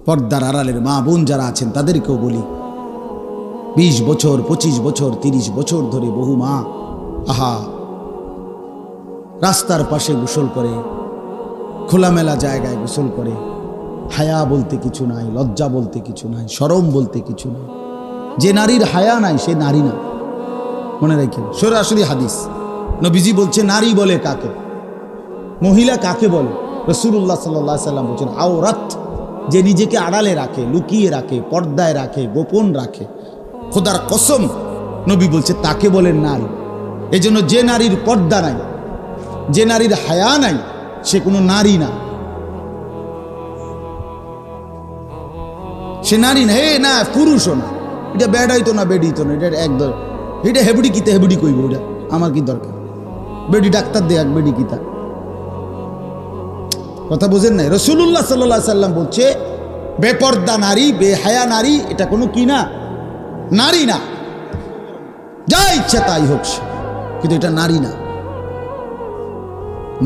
পর্দার আড়ালের মা বোন যারা আছেন তাদেরকেও বলি, 20 বছর 25 বছর 30 বছর ধরে বহু মা আহা রাস্তার পাশে গোসল করে, খোলামেলা জায়গায় গোসল করে। হায়া বলতে কিছু নাই, লজ্জা বলতে কিছু নাই, শরম বলতে কিছু নাই। যে নারীর হায়া নাই সে নারী না, মনে রাখেন। সরাসরি হাদিস, নবীজি বলছে নারী বলে কাকে, মহিলা কাকে বলে। রাসূলুল্লাহ সাল্লাল্লাহু আলাইহি সাল্লাম বলছেন আওরাত, যে নিজেকে আড়ালে রাখে, লুকিয়ে রাখে, পর্দায় রাখে, গোপন রাখে। খোদার কসম নবী বলছে তাকে বলেন নারী। এজন্য যে নারীর পর্দা নাই, যে নারীর হায়া নাই, সে কোনো নারী না, সে নারী না। হে না পুরুষও না, এটা বেড়াইতো না বেডিতো না, এটা একদম এটা হেবুডি কিতা হেবুডি কইব, ওটা আমার কি দরকার। বেডি ডাক্তার দেখ বেডি কিতা, কথা বোঝেন নাই। রাসূলুল্লাহ সাল্লাল্লাহু আলাইহি সাল্লাম বলছে বেপর্দা নারী, বেহায়া নারী এটা কোনো কি না, নারী না। যা ইচ্ছা তাই হোক, কিন্তু এটা নারী না,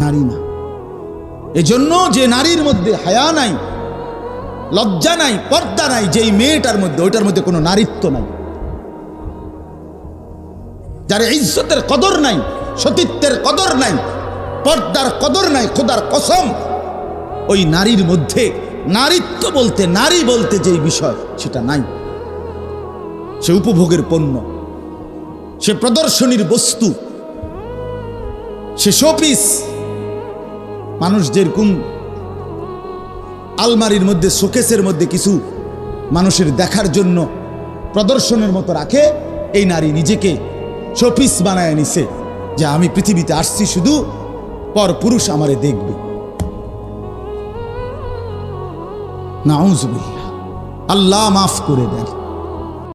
নারী না। এজন্য যে নারীর মধ্যে হায়া নাই, লজ্জা নাই, পর্দা নাই, যেই মেয়েটার মধ্যে, ওইটার মধ্যে কোনো নারীত্ব নাই। যার ইজ্জতের কদর নাই, সতীত্বের কদর নাই, পর্দার কদর নাই, খোদার কসম ওই নারীর মধ্যে নারীত্ব বলতে, নারী বলতে যেই বিষয় সেটা নাই। সে উপভোগের পণ্য, সে প্রদর্শনীর বস্তু, সে শোপিস। মানুষ যেরকম আলমারির মধ্যে, শোকেসের মধ্যে কিছু মানুষের দেখার জন্য প্রদর্শনের মতো রাখে, এই নারী নিজেকে শোপিস বানায় নিছে যে আমি পৃথিবীতে আসছি শুধু পর পুরুষ আমারে দেখবে। নাউজুবিল্লাহ, আল্লাহ মাফ করে দেন।